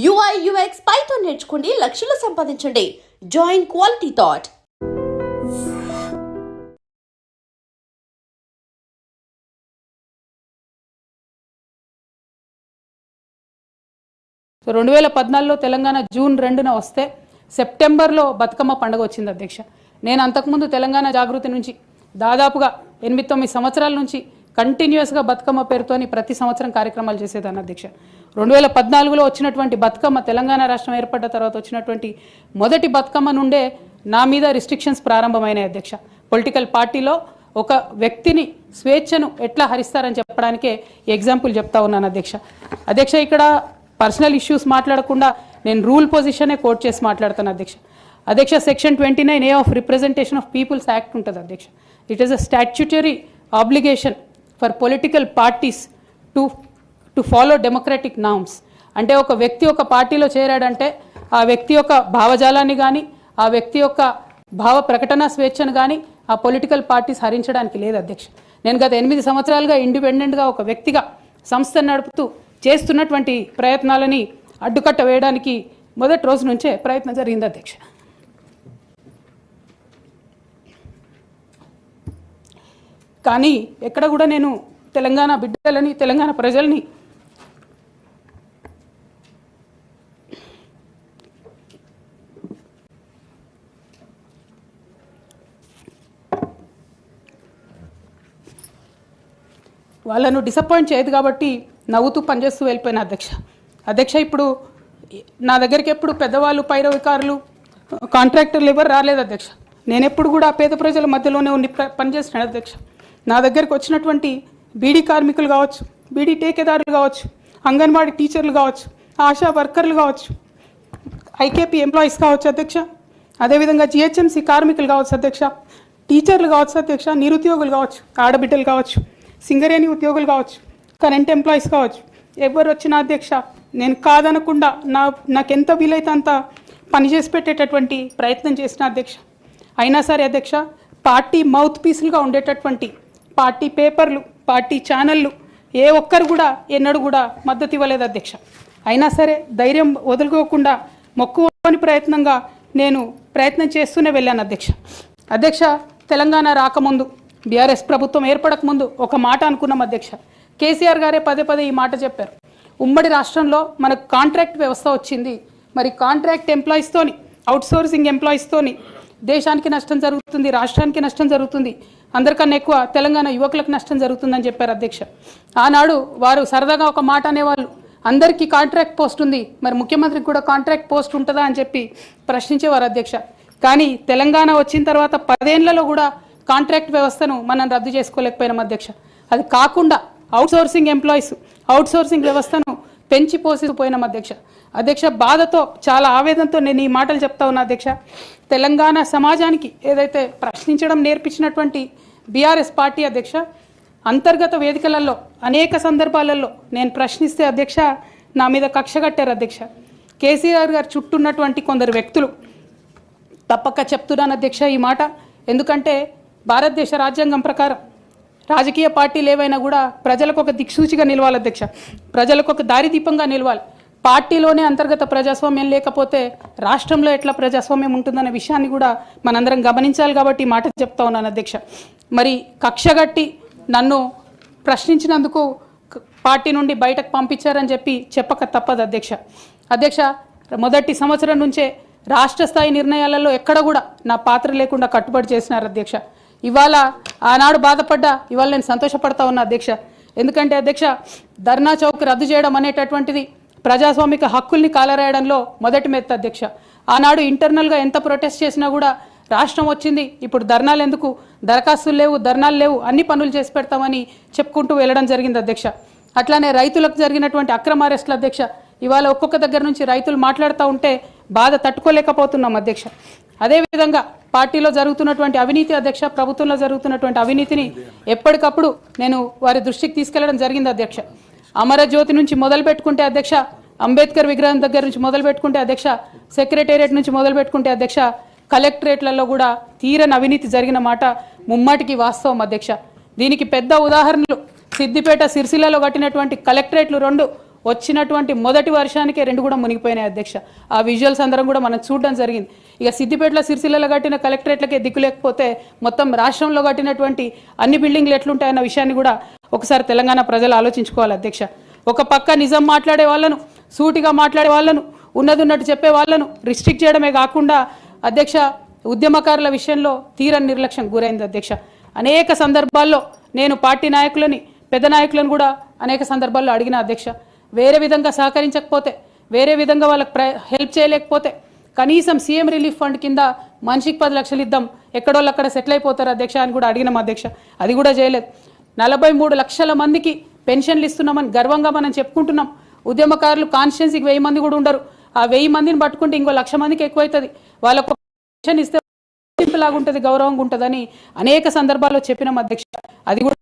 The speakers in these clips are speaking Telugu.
UI UX Python నేర్చుకోండి, లక్షలు సంపాదించండి. Join Quality Thought. సో 2014లో తెలంగాణ జూన్ 2న వస్తే సెప్టెంబర్లో బతుకమ్మ పండుగ వచ్చింది అధ్యక్ష. నేను అంతకుముందు తెలంగాణ జాగృతి నుంచి దాదాపుగా 8-9 సంవత్సరాల నుంచి కంటిన్యూస్గా బతుకమ్మ పేరుతోని ప్రతి సంవత్సరం కార్యక్రమాలు చేసేదాన్ని అధ్యక్ష. 2014లో వచ్చినటువంటి బతుకమ్మ, తెలంగాణ రాష్ట్రం ఏర్పడ్డ తర్వాత వచ్చినటువంటి మొదటి బతుకమ్మ నుండే నా మీద రిస్ట్రిక్షన్స్ ప్రారంభమైనాయి అధ్యక్ష. పొలిటికల్ పార్టీలో ఒక వ్యక్తిని స్వేచ్ఛను ఎట్లా హరిస్తారని చెప్పడానికే ఎగ్జాంపుల్ చెప్తా ఉన్నాను అధ్యక్ష. అధ్యక్ష, ఇక్కడ పర్సనల్ ఇష్యూస్ మాట్లాడకుండా నేను రూల్ పొజిషనే కోట్ చేసి మాట్లాడతాను అధ్యక్ష. అధ్యక్ష, section 29A of representation of peoples act ఉంటుంది అధ్యక్ష. It is a statutory obligation for political parties to follow democratic norms. అంటే ఒక వ్యక్తి ఒక పార్టీలో చేరాడంటే ఆ వ్యక్తి యొక్క భావజాలాన్ని కానీ, ఆ వ్యక్తి యొక్క భావ ప్రకటన స్వేచ్ఛను కానీ ఆ పొలిటికల్ పార్టీస్ హరించడానికి లేదు అధ్యక్ష. నేను గత 8 సంవత్సరాలుగా ఇండిపెండెంట్గా ఒక వ్యక్తిగా సంస్థను నడుపుతూ చేస్తున్నటువంటి ప్రయత్నాలని అడ్డుకట్ట వేయడానికి మొదటి రోజు నుంచే ప్రయత్నం జరిగింది అధ్యక్ష. కానీ ఎక్కడ కూడా నేను తెలంగాణ బిడ్డలని, తెలంగాణ ప్రజల్ని వాళ్ళను డిసప్పాయింట్ చేయదు కాబట్టి నవ్వుతూ పనిచేస్తూ వెళ్ళిపోయిన అధ్యక్ష. ఇప్పుడు నా దగ్గరికి ఎప్పుడు పెద్దవాళ్ళు, పైరవికారులు, కాంట్రాక్టర్లు ఎవరు రాలేదు అధ్యక్ష. నేను ఎప్పుడు కూడా పేద ప్రజల మధ్యలోనే ఉండి పనిచేస్తున్నాను అధ్యక్ష. నా దగ్గరికి వచ్చినటువంటి బీడీ కార్మికులు కావచ్చు, బీడీ టేకేదారులు కావచ్చు, అంగన్వాడీ టీచర్లు కావచ్చు, ఆశా వర్కర్లు కావచ్చు, ఐకేపీ ఎంప్లాయీస్ కావచ్చు అధ్యక్ష, అదేవిధంగా జిహెచ్ఎంసీ కార్మికులు కావచ్చు అధ్యక్ష, టీచర్లు కావచ్చు అధ్యక్ష, నిరుద్యోగులు కావచ్చు, ఆడబిడ్డలు కావచ్చు, సింగరేణి ఉద్యోగులు కావచ్చు, కరెంట్ ఎంప్లాయీస్ కావచ్చు, ఎవరు వచ్చినా అధ్యక్ష నేను కాదనకుండా నాకెంత వీలైతే అంత పనిచేసి పెట్టేటటువంటి ప్రయత్నం చేసిన అధ్యక్ష. అయినా సరే అధ్యక్ష, పార్టీ మౌత్ పీసులుగా ఉండేటటువంటి పార్టీ పేపర్లు, పార్టీ ఛానళ్ళు ఏ ఒక్కరు కూడా ఎన్నడూ కూడా మద్దతు ఇవ్వలేదు అధ్యక్ష. అయినా సరే ధైర్యం వదులుకోకుండా మొక్కువని ప్రయత్నంగా నేను ప్రయత్నం చేస్తూనే వెళ్ళాను అధ్యక్ష. తెలంగాణ రాకముందు, బీఆర్ఎస్ ప్రభుత్వం ఏర్పడకముందు ఒక మాట అనుకున్నాం అధ్యక్ష. కేసీఆర్ గారే పదే ఈ మాట చెప్పారు. ఉమ్మడి రాష్ట్రంలో మనకు కాంట్రాక్ట్ వ్యవస్థ వచ్చింది, మరి కాంట్రాక్ట్ ఎంప్లాయీస్తోని, అవుట్సోర్సింగ్ ఎంప్లాయీస్తోని దేశానికి నష్టం జరుగుతుంది, రాష్ట్రానికి నష్టం జరుగుతుంది, అందరికన్నా ఎక్కువ తెలంగాణ యువకులకు నష్టం జరుగుతుందని చెప్పారు అధ్యక్ష. ఆనాడు వారు సరదాగా ఒక మాట అనేవాళ్ళు, అందరికీ కాంట్రాక్ట్ పోస్ట్ ఉంది, మరి ముఖ్యమంత్రికి కూడా కాంట్రాక్ట్ పోస్ట్ ఉంటుందా అని చెప్పి ప్రశ్నించేవారు అధ్యక్ష. కానీ తెలంగాణ వచ్చిన తర్వాత 10 ఏళ్లలో కూడా కాంట్రాక్ట్ వ్యవస్థను మనం రద్దు చేసుకోలేకపోయినాం అధ్యక్ష. అది కాకుండా అవుట్సోర్సింగ్ ఎంప్లాయీస్, అవుట్సోర్సింగ్ వ్యవస్థను పెంచి పోసిపోయినాం అధ్యక్ష. బాధతో, చాలా ఆవేదనతో నేను ఈ మాటలు చెప్తా ఉన్నా అధ్యక్ష. తెలంగాణ సమాజానికి ఏదైతే ప్రశ్నించడం నేర్పించినటువంటి బీఆర్ఎస్ పార్టీ అధ్యక్ష, అంతర్గత వేదికలలో అనేక సందర్భాలలో నేను ప్రశ్నిస్తే అధ్యక్ష నా మీద కక్ష కట్టారు అధ్యక్ష. కేసీఆర్ గారు చుట్టూన్నటువంటి కొందరు వ్యక్తులు, తప్పక చెప్తున్నాను అధ్యక్ష ఈ మాట, ఎందుకంటే భారతదేశ రాజ్యాంగం ప్రకారం రాజకీయ పార్టీలు ఏవైనా కూడా ప్రజలకు ఒక దిక్సూచిగా నిలవాలి అధ్యక్ష, ప్రజలకు ఒక దారిదీపంగా నిలవాలి. పార్టీలోనే అంతర్గత ప్రజాస్వామ్యం లేకపోతే రాష్ట్రంలో ఎట్లా ప్రజాస్వామ్యం ఉంటుందనే విషయాన్ని కూడా మనందరం గమనించాలి కాబట్టి ఈ మాట చెప్తా ఉన్నాను అధ్యక్ష. మరి కక్షగట్టి నన్ను ప్రశ్నించినందుకు పార్టీ నుండి బయటకు పంపించారని చెప్పి చెప్పక తప్పదు అధ్యక్ష. మొదటి సంవత్సరం నుంచే రాష్ట్ర స్థాయి నిర్ణయాలలో ఎక్కడ కూడా నా పాత్ర లేకుండా కట్టుబడి చేసినారు అధ్యక్ష. ఇవాళ ఆనాడు బాధపడ్డా ఇవాళ నేను సంతోషపడతా ఉన్నా అధ్యక్ష. ఎందుకంటే అధ్యక్ష, ధర్నా చౌక్ రద్దు చేయడం అనేటటువంటిది ప్రజాస్వామిక హక్కుల్ని కాలరాయడంలో మొదటి మెత్త అధ్యక్ష. ఆనాడు ఇంటర్నల్గా ఎంత ప్రొటెస్ట్ చేసినా కూడా రాష్ట్రం వచ్చింది, ఇప్పుడు ధర్నాలు ఎందుకు, దరఖాస్తులు లేవు, ధర్నాలు లేవు, అన్ని పనులు చేసి పెడతామని చెప్పుకుంటూ వెళ్ళడం జరిగింది అధ్యక్ష. అట్లానే రైతులకు జరిగినటువంటి అక్రమ అరెస్టులు అధ్యక్ష, ఇవాళ ఒక్కొక్క దగ్గర నుంచి రైతులు మాట్లాడుతూ ఉంటే బాధ తట్టుకోలేకపోతున్నాం అధ్యక్ష. అదేవిధంగా పార్టీలో జరుగుతున్నటువంటి అవినీతి అధ్యక్ష, ప్రభుత్వంలో జరుగుతున్నటువంటి అవినీతిని ఎప్పటికప్పుడు నేను వారి దృష్టికి తీసుకెళ్లడం జరిగింది అధ్యక్ష. అమరజ్యోతి నుంచి మొదలు పెట్టుకుంటే అధ్యక్ష, అంబేద్కర్ విగ్రహం దగ్గర నుంచి మొదలు పెట్టుకుంటే అధ్యక్ష, సెక్రటేరియట్ నుంచి మొదలు పెట్టుకుంటే అధ్యక్ష, కలెక్టరేట్లలో కూడా తీరని అవినీతి జరిగిన మాట ముమ్మాటికి వాస్తవం అధ్యక్ష. దీనికి పెద్ద ఉదాహరణలు సిద్దిపేట, సిరిసిల్లలో కట్టినటువంటి కలెక్టరేట్లు 2 వచ్చినటువంటి మొదటి వర్షానికే 2 కూడా మునిగిపోయినాయి అధ్యక్ష. ఆ విజువల్స్ అందరం కూడా మనం చూడడం జరిగింది. ఇక సిద్దిపేటలో సిరిసిల్లలో కట్టిన కలెక్టరేట్లకే దిక్కు లేకపోతే మొత్తం రాష్ట్రంలో కట్టినటువంటి అన్ని బిల్డింగ్లు ఎట్లుంటాయన్న విషయాన్ని కూడా ఒకసారి తెలంగాణ ప్రజలు ఆలోచించుకోవాలి అధ్యక్ష. ఒక పక్క నిజం మాట్లాడే వాళ్ళను, సూటిగా మాట్లాడే వాళ్ళను, ఉన్నది ఉన్నట్టు చెప్పే వాళ్ళను రిస్ట్రిక్ట్ చేయడమే కాకుండా అధ్యక్ష ఉద్యమకారుల విషయంలో తీరని నిర్లక్ష్యం గురైంది అధ్యక్ష. అనేక సందర్భాల్లో నేను పార్టీ నాయకులని, పెద్ద నాయకులను కూడా అనేక సందర్భాల్లో అడిగిన అధ్యక్ష. వేరే విధంగా సహకరించకపోతే, వేరే విధంగా వాళ్ళకి హెల్ప్ చేయలేకపోతే కనీసం సీఎం రిలీఫ్ ఫండ్ కింద మనిషికి 10 లక్షలు ఇద్దాం, ఎక్కడోళ్ళు అక్కడ సెటిల్ అయిపోతారు అధ్యక్ష అని కూడా అడిగినాం అధ్యక్ష. అది కూడా చేయలేదు. 43 లక్షల మందికి పెన్షన్లు ఇస్తున్నామని గర్వంగా మనం చెప్పుకుంటున్నాం. ఉద్యమకారులు కాన్స్టిట్యున్సీకి 1000 మంది కూడా ఉండరు. ఆ 1000 మందిని పట్టుకుంటే ఇంకో 1,00,000 మందికి ఎక్కువైతుంది. వాళ్ళకు పెన్షన్ ఇస్తే లాగుంటుంది, గౌరవంగా ఉంటుందని అనేక సందర్భాల్లో చెప్పినాం అధ్యక్ష. అది కూడా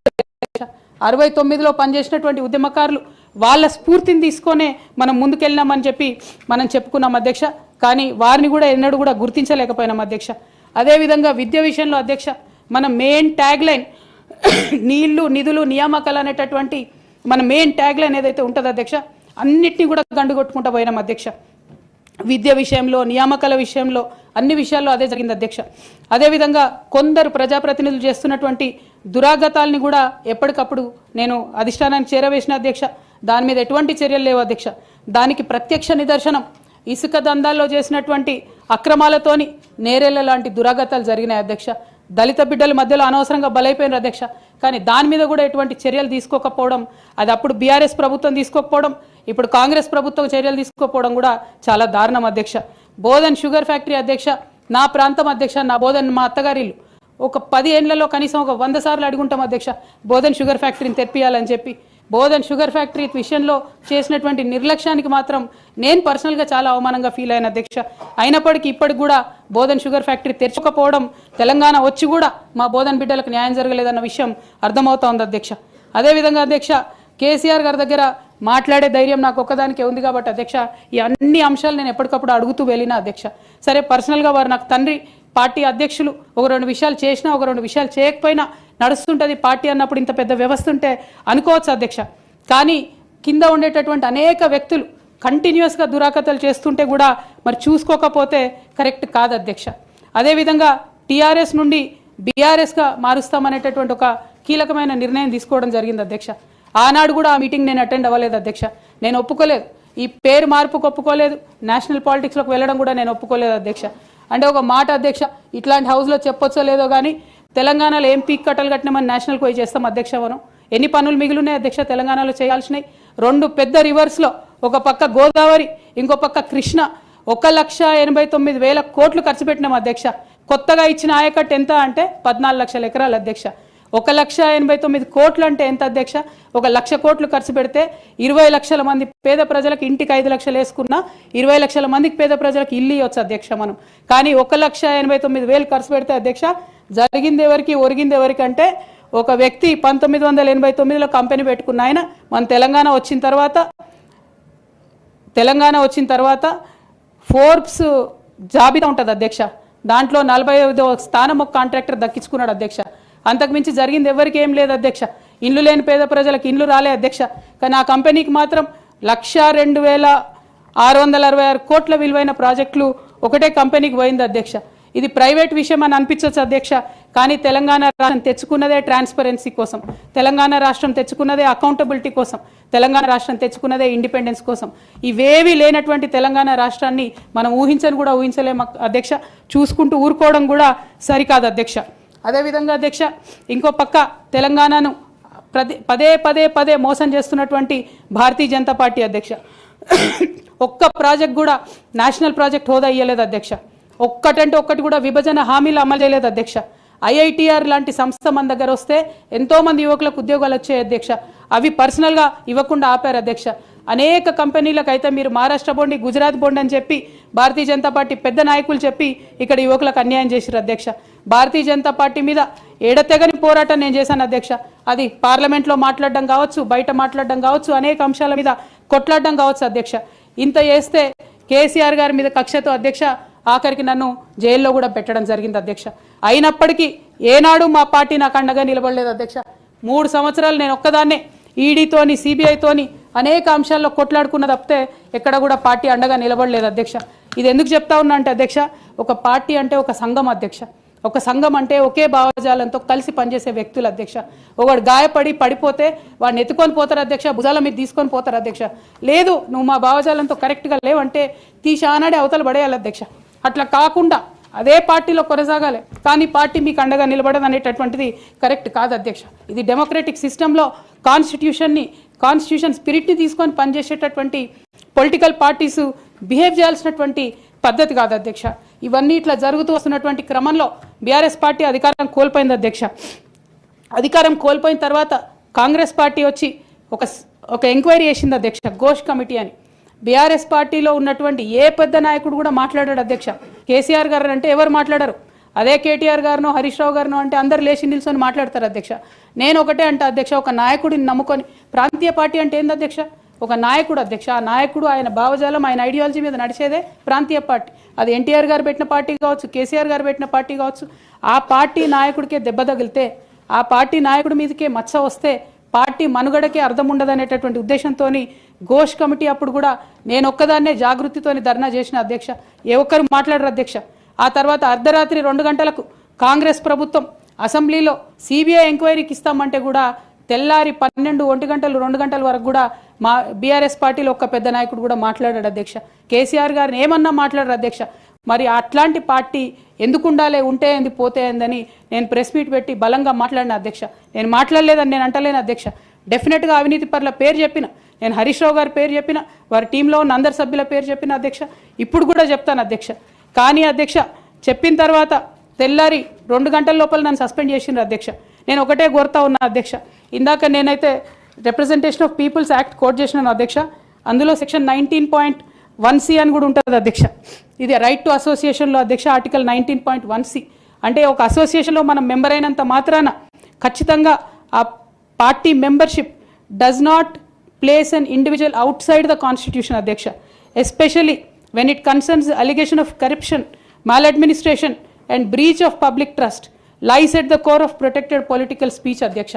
69లో పనిచేసినటువంటి ఉద్యమకారులు వాళ్ళ స్ఫూర్తిని తీసుకొనే మనం ముందుకెళ్ళినామని చెప్పి మనం చెప్పుకున్నాం అధ్యక్ష. కానీ వారిని కూడా ఎన్నడూ కూడా గుర్తించలేకపోయినాం అధ్యక్ష. అదేవిధంగా విద్య విషయంలో అధ్యక్ష మన మెయిన్ ట్యాగ్ లైన్ నీళ్లు, నిధులు, నియామకాలు అనేటటువంటి మన మెయిన్ ట్యాగ్ లైన్ ఏదైతే ఉంటుందో అధ్యక్ష, అన్నిటినీ కూడా గండుగొట్టుకుంటూ పోయినాం అధ్యక్ష. విద్య విషయంలో, నియామకాల విషయంలో, అన్ని విషయాల్లో అదే జరిగింది అధ్యక్ష. అదేవిధంగా కొందరు ప్రజాప్రతినిధులు చేస్తున్నటువంటి దురాగతాలని కూడా ఎప్పటికప్పుడు నేను అధిష్టానానికి చేరవేసిన అధ్యక్ష. దాని మీద ఎటువంటి చర్యలు లేవు అధ్యక్ష. దానికి ప్రత్యక్ష నిదర్శనం ఇసుక దందాల్లో చేసినటువంటి అక్రమాలతోని నేరేళ్ల లాంటి దురాగతాలు జరిగినాయి అధ్యక్ష. దళిత బిడ్డల మధ్యలో అనవసరంగా బలైపోయినారు అధ్యక్ష. కానీ దాని మీద కూడా ఎటువంటి చర్యలు తీసుకోకపోవడం, అది అప్పుడు బీఆర్ఎస్ ప్రభుత్వం తీసుకోకపోవడం, ఇప్పుడు కాంగ్రెస్ ప్రభుత్వం చర్యలు తీసుకోకపోవడం కూడా చాలా దారుణం అధ్యక్ష. బోధన్ షుగర్ ఫ్యాక్టరీ అధ్యక్ష, నా ప్రాంతం అధ్యక్ష, నా బోధన్ మా అత్తగారిల్లు. ఒక 10 ఏళ్లలో కనీసం ఒక 100 సార్లు అడుగుంటాం అధ్యక్ష బోధన్ షుగర్ ఫ్యాక్టరీని తెప్పియాలని చెప్పి. బోధన్ షుగర్ ఫ్యాక్టరీ విషయంలో చేసినటువంటి నిర్లక్ష్యానికి మాత్రం నేను పర్సనల్గా చాలా అవమానంగా ఫీల్ అయిన అధ్యక్ష. అయినప్పటికీ ఇప్పటికి కూడా బోధన్ షుగర్ ఫ్యాక్టరీ తెరచకపోవడం, తెలంగాణ వచ్చి కూడా మా బోధన్ బిడ్డలకు న్యాయం జరగలేదన్న విషయం అర్థమవుతా ఉంది అధ్యక్ష. అదేవిధంగా అధ్యక్ష కేసీఆర్ గారి దగ్గర మాట్లాడే ధైర్యం నాకు ఒక్కదానికే ఉంది కాబట్టి అధ్యక్ష ఈ అన్ని అంశాలు నేను ఎప్పటికప్పుడు అడుగుతూ వెళ్ళిన అధ్యక్ష. సరే పర్సనల్గా వారు నాకు తండ్రి, పార్టీ అధ్యక్షులు, ఒక 2 విషయాలు చేసినా ఒక 2 విషయాలు చేయకపోయినా నడుస్తుంటుంది పార్టీ అన్నప్పుడు, ఇంత పెద్ద వ్యవస్థ ఉంటే అనుకోవచ్చు అధ్యక్ష. కానీ కింద ఉండేటటువంటి అనేక వ్యక్తులు కంటిన్యూస్గా దురాకతలు చేస్తుంటే కూడా మరి చూసుకోకపోతే కరెక్ట్ కాదు అధ్యక్ష. అదేవిధంగా టీఆర్ఎస్ నుండి బీఆర్ఎస్గా మారుస్తామనేటటువంటి ఒక కీలకమైన నిర్ణయం తీసుకోవడం జరిగింది అధ్యక్ష. ఆనాడు కూడా ఆ మీటింగ్ నేను అటెండ్ అవ్వలేదు అధ్యక్ష. నేను ఒప్పుకోలేదు, ఈ పేరు మార్పుకు ఒప్పుకోలేదు, నేషనల్ పాలిటిక్స్లోకి వెళ్ళడం కూడా నేను ఒప్పుకోలేదు అధ్యక్ష. అంటే ఒక మాట అధ్యక్ష, ఇట్లాంటి హౌస్లో చెప్పొచ్చో లేదో కానీ తెలంగాణలో ఏం పీక్ కట్టలు కట్టినామని నేషనల్కి పోయి చేస్తాం అధ్యక్ష. మనం ఎన్ని పనులు మిగిలినాయి అధ్యక్ష తెలంగాణలో చేయాల్సినవి? 2 పెద్ద రివర్స్లో, ఒక పక్క గోదావరి, ఇంకో పక్క కృష్ణ, 1,89,000 కోట్లు ఖర్చు పెట్టినాం అధ్యక్ష. కొత్తగా ఇచ్చిన ఆయకట్టు ఎంత అంటే 14 లక్షల ఎకరాలు అధ్యక్ష. 1,89,000 కోట్లు అంటే ఎంత అధ్యక్ష? 1,00,000 కోట్లు ఖర్చు పెడితే 20 లక్షల మంది పేద ప్రజలకు ఇంటికి 5 లక్షలు వేసుకున్నా 20 లక్షల మందికి పేద ప్రజలకు ఇల్లు ఇవ్వచ్చు అధ్యక్ష మనం. కానీ 1,89,000 ఖర్చు పెడితే అధ్యక్ష జరిగింది ఎవరికి, ఒరిగింది ఎవరికి అంటే ఒక వ్యక్తి 1989లో కంపెనీ పెట్టుకున్న ఆయన మన తెలంగాణ వచ్చిన తర్వాత ఫోర్బ్స్ జాబితా ఉంటుంది అధ్యక్ష. దాంట్లో 45వ స్థానం ఒక కాంట్రాక్టర్ దక్కించుకున్నాడు అధ్యక్ష. అంతకుమించి జరిగింది ఎవరికి ఏం లేదు అధ్యక్ష. ఇండ్లు లేని పేద ప్రజలకు ఇండ్లు రాలే అధ్యక్ష. కానీ ఆ కంపెనీకి మాత్రం 1,02,666 కోట్ల విలువైన ప్రాజెక్టులు ఒకటే కంపెనీకి పోయింది అధ్యక్ష. ఇది ప్రైవేట్ విషయం అని అనిపించవచ్చు అధ్యక్ష. కానీ తెలంగాణ రాష్ట్రం తెచ్చుకున్నదే ట్రాన్స్పరెన్సీ కోసం, తెలంగాణ రాష్ట్రం తెచ్చుకున్నదే అకౌంటబిలిటీ కోసం, తెలంగాణ రాష్ట్రం తెచ్చుకున్నదే ఇండిపెండెన్స్ కోసం. ఇవేవి లేనటువంటి తెలంగాణ రాష్ట్రాన్ని మనం ఊహించని కూడా ఊహించలేము అధ్యక్ష. చూసుకుంటూ ఊరుకోవడం కూడా సరికాదు అధ్యక్ష. అదేవిధంగా అధ్యక్ష ఇంకో పక్క తెలంగాణను పదే మోసం చేస్తున్నటువంటి భారతీయ జనతా పార్టీ అధ్యక్ష ఒక్క ప్రాజెక్ట్ కూడా నేషనల్ ప్రాజెక్ట్ హోదా ఇయ్యలేదు అధ్యక్ష. ఒక్కటంటే ఒక్కటి కూడా విభజన హామీలు అమలు చేయలేదు అధ్యక్ష. ఐఐటిఆర్ లాంటి సంస్థ మన దగ్గర వస్తే ఎంతోమంది యువకులకు ఉద్యోగాలు వచ్చాయి అధ్యక్ష. అవి పర్సనల్గా ఇవ్వకుండా ఆపారు అధ్యక్ష. అనేక కంపెనీలకు అయితే మీరు మహారాష్ట్ర బోండి, గుజరాత్ బోండి అని చెప్పి భారతీయ జనతా పార్టీ పెద్ద నాయకులు చెప్పి ఇక్కడ యువకులకు అన్యాయం చేశారు అధ్యక్ష. భారతీయ జనతా పార్టీ మీద ఎడతెగని పోరాటం నేను చేశాను అధ్యక్ష. అది పార్లమెంట్లో మాట్లాడడం కావచ్చు, బయట మాట్లాడడం కావచ్చు, అనేక అంశాల మీద కొట్లాడడం కావచ్చు అధ్యక్ష. ఇంత చేస్తే కేసీఆర్ గారి మీద కక్షతో అధ్యక్ష ఆఖరికి నన్ను జైల్లో కూడా పెట్టడం జరిగింది అధ్యక్ష. అయినప్పటికీ ఏనాడు మా పార్టీ నాకు అండగా నిలబడలేదు అధ్యక్ష. 3 సంవత్సరాలు నేను ఒక్కదాన్నే ఈడీతోని, సిబిఐతోని అనేక అంశాల్లో కొట్లాడుకున్న తప్పితే ఎక్కడ కూడా పార్టీ అండగా నిలబడలేదు అధ్యక్ష. ఇది ఎందుకు చెప్తా ఉన్నా అంటే అధ్యక్ష, ఒక పార్టీ అంటే ఒక సంఘం అధ్యక్ష. ఒక సంఘం అంటే ఒకే భావజాలంతో కలిసి పనిచేసే వ్యక్తులు అధ్యక్ష. ఒకడు గాయపడి పడిపోతే వాడిని ఎత్తుకొని పోతారు అధ్యక్ష, భుజాల మీద తీసుకొని పోతారు అధ్యక్ష. లేదు నువ్వు మా భావజాలంతో కరెక్ట్గా లేవంటే తీశానాడే అవతల పడేయాలి అధ్యక్ష. అట్లా కాకుండా అదే పార్టీలో కొనసాగాలి, కానీ పార్టీ మీకు అండగా నిలబడదు అనేటటువంటిది కరెక్ట్ కాదు అధ్యక్ష. ఇది డెమోక్రటిక్ సిస్టంలో కాన్స్టిట్యూషన్ స్పిరిట్ని తీసుకొని పనిచేసేటటువంటి పొలిటికల్ పార్టీస్ బిహేవ్ చేయాల్సినటువంటి పద్ధతి కాదు అధ్యక్ష. ఇవన్నీ ఇట్లా జరుగుతూ వస్తున్నటువంటి క్రమంలో బీఆర్ఎస్ పార్టీ అధికారం కోల్పోయింది అధ్యక్ష. అధికారం కోల్పోయిన తర్వాత కాంగ్రెస్ పార్టీ వచ్చి ఒక ఎంక్వైరీ చేసింది అధ్యక్ష, ఘోష్ కమిటీ అని. బీఆర్ఎస్ పార్టీలో ఉన్నటువంటి ఏ పెద్ద నాయకుడు కూడా మాట్లాడాడు అధ్యక్ష. కేసీఆర్ గారు అంటే ఎవరు మాట్లాడారు, అదే కేటీఆర్ గారినో హరీష్ రావు గారినో అంటే అందరు లేచి నిల్చొని మాట్లాడతారు అధ్యక్ష. నేను ఒకటే అంటే అధ్యక్ష, ఒక నాయకుడిని నమ్ముకొని ప్రాంతీయ పార్టీ అంటే ఏంది అధ్యక్ష? ఒక నాయకుడు అధ్యక్ష. ఆ నాయకుడు ఆయన భావజాలం ఆయన ఐడియాలజీ మీద నడిచేదే ప్రాంతీయ పార్టీ. అది ఎన్టీఆర్ గారు పెట్టిన పార్టీ కావచ్చు, కేసీఆర్ గారు పెట్టిన పార్టీ కావచ్చు. ఆ పార్టీ నాయకుడికే దెబ్బ తగిలితే, ఆ పార్టీ నాయకుడి మీదకే మచ్చ వస్తే పార్టీ మనుగడకే అర్థం ఉండదనేటటువంటి ఉద్దేశంతో ఘోష్ కమిటీ అప్పుడు కూడా నేను ఒక్కదాన్నే జాగృతితోని ధర్నా చేసిన అధ్యక్ష. ఏ ఒక్కరు మాట్లాడరు అధ్యక్ష. ఆ తర్వాత అర్ధరాత్రి 2 గంటలకు కాంగ్రెస్ ప్రభుత్వం అసెంబ్లీలో సిబిఐ ఎంక్వైరీకి ఇస్తామంటే కూడా తెల్లారి 12, 1 గంటలు 2 గంటల వరకు కూడా మా బీఆర్ఎస్ పార్టీలో ఒక్క పెద్ద నాయకుడు కూడా మాట్లాడాడు అధ్యక్ష. కేసీఆర్ గారిని ఏమన్నా మాట్లాడారు అధ్యక్ష. మరి అట్లాంటి పార్టీ ఎందుకు ఉండాలి, ఉంటే ఏంది పోతే ఏందని నేను ప్రెస్ మీట్ పెట్టి బలంగా మాట్లాడిన అధ్యక్ష. నేను మాట్లాడలేదని నేను అంటలేను అధ్యక్ష. డెఫినెట్గా అవినీతి పరుల పేరు చెప్పిన, నేను హరీష్ రావు గారి పేరు చెప్పిన, వారి టీంలో ఉన్న అందరి సభ్యుల పేరు చెప్పిన అధ్యక్ష. ఇప్పుడు కూడా చెప్తాను అధ్యక్ష. కానీ అధ్యక్ష చెప్పిన తర్వాత తెల్లారి 2 గంటల లోపల నన్ను సస్పెండ్ చేసిండ్రు అధ్యక్ష. నేను ఒకటే కోరుతా ఉన్నా అధ్యక్ష, ఇందాక నేనైతే representation of peoples act quote చేసినాను అధ్యక్ష. అందులో సెక్షన్ 19.1C అని కూడా ఉంటుంది అధ్యక్ష. ఇది రైట్ టు అసోసియేషన్లో అధ్యక్ష ఆర్టికల్ 19.1C అంటే ఒక అసోసియేషన్లో మనం మెంబర్ అయినంత మాత్రాన ఖచ్చితంగా ఆ party membership does not place an individual outside the constitution అధ్యక్ష. Especially when it concerns the allegation of corruption, maladministration and breach of public trust lies at the core of protected political speech అధ్యక్ష.